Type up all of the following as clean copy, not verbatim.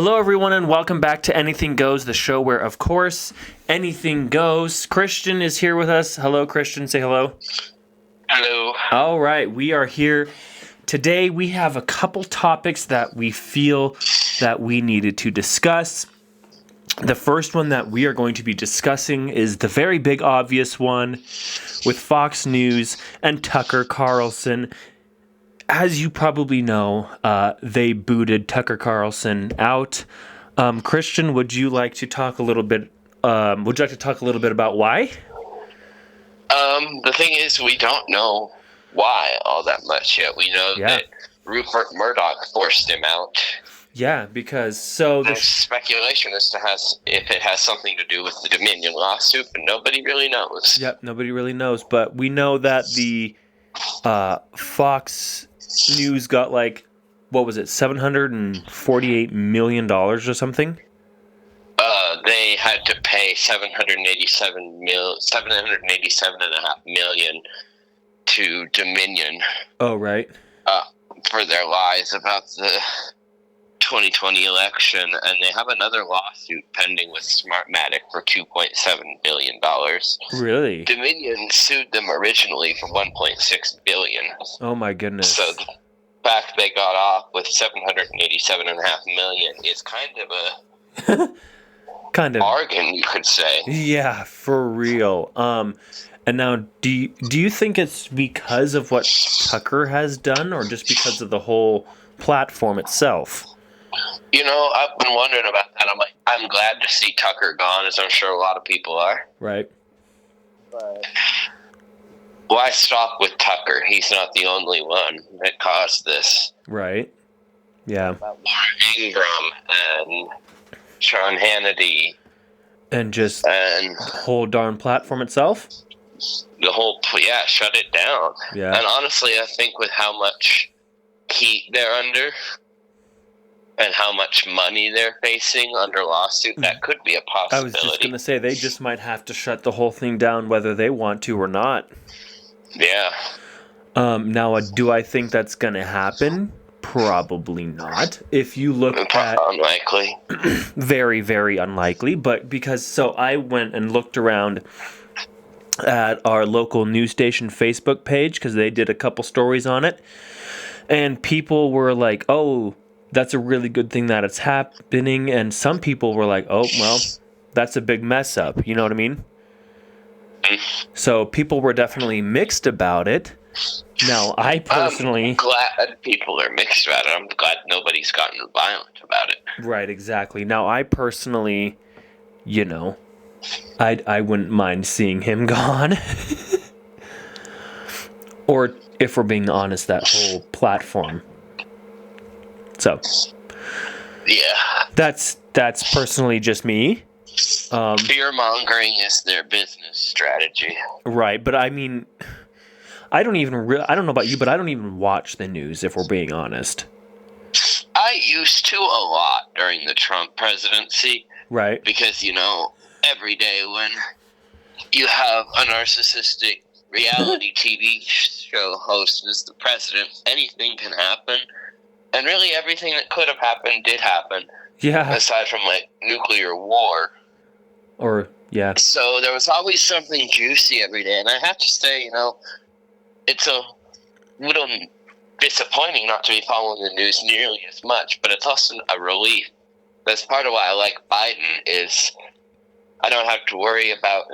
Hello, everyone, and welcome back to Anything Goes, the show where, of course, anything goes. Christian is here with us. Hello, Christian. Say hello. Hello. All right, we are here. Today, we have a couple topics that we feel that we needed to discuss. The first one that we are going to be discussing is the very big obvious one with Fox News and Tucker Carlson. As you probably know, they booted Tucker Carlson out. Christian, would you like to talk a little bit? About why? The thing is, we don't know why all that much yet. We know that Rupert Murdoch forced him out. Yeah, because there's speculation as to if it has something to do with the Dominion lawsuit, but nobody really knows. Yep, nobody really knows. But we know that the Fox News got $748 million or something. They had to pay $787.5 million to Dominion. Oh, right. For their lies about the 2020 election, and they have another lawsuit pending with Smartmatic for $2.7 billion. Really? Dominion sued them originally for $1.6 billion. Oh my goodness. So the fact they got off with $787.5 million is kind of a bargain, you could say. Yeah, for real. And now, do you think it's because of what Tucker has done, or just because of the whole platform itself? You know, I've been wondering about that. I'm glad to see Tucker gone, as I'm sure a lot of people are. Right. But why stop with Tucker? He's not the only one that caused this. Right. Yeah. Laura Ingraham and Sean Hannity. And just the whole darn platform itself? Shut it down. Yeah. And honestly, I think with how much heat they're under and how much money they're facing under lawsuit, that could be a possibility. I was just going to say, they just might have to shut the whole thing down whether they want to or not. Yeah. Now, do I think that's going to happen? Probably not. If you look at... Unlikely. Very, very unlikely. But I went and looked around at our local news station Facebook page, because they did a couple stories on it. And people were like, oh, that's a really good thing that it's happening. And some people were like, oh, well, that's a big mess up. You know what I mean? So people were definitely mixed about it. Now, I personally... I'm glad people are mixed about it. I'm glad nobody's gotten violent about it. Right, exactly. Now, I personally, I wouldn't mind seeing him gone. Or, if we're being honest, that whole platform. So, yeah, that's personally just me. Fear-mongering is their business strategy. Right, but I mean, I don't know about you, but I don't even watch the news, if we're being honest. I used to a lot during the Trump presidency. Right. Because, every day when you have a narcissistic reality TV show host as the president, anything can happen. And really everything that could have happened did happen. Yeah. Aside from, nuclear war. Or, yeah. So there was always something juicy every day. And I have to say, it's a little disappointing not to be following the news nearly as much. But it's also a relief. That's part of why I like Biden is I don't have to worry about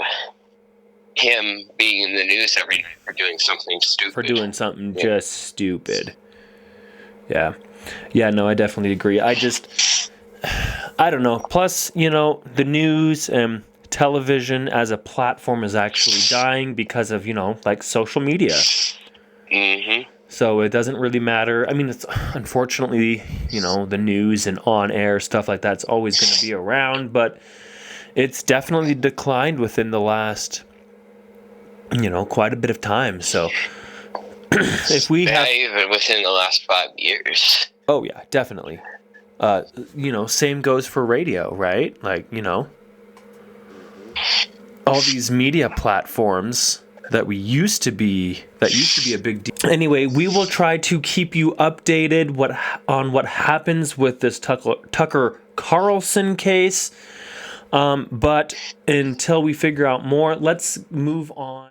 him being in the news every night for doing something stupid. For doing something just stupid. Yeah. Yeah, no, I definitely agree. I don't know. Plus, the news and television as a platform is actually dying because of, social media. Mm-hmm. So it doesn't really matter. I mean, it's unfortunately, the news and on-air stuff like that's always going to be around, but it's definitely declined within the last, quite a bit of time. So if we have... even within the last 5 years. Oh, yeah, definitely. Same goes for radio, right? All these media platforms that used to be a big deal. Anyway, we will try to keep you updated on what happens with this Tucker Carlson case. But until we figure out more, let's move on.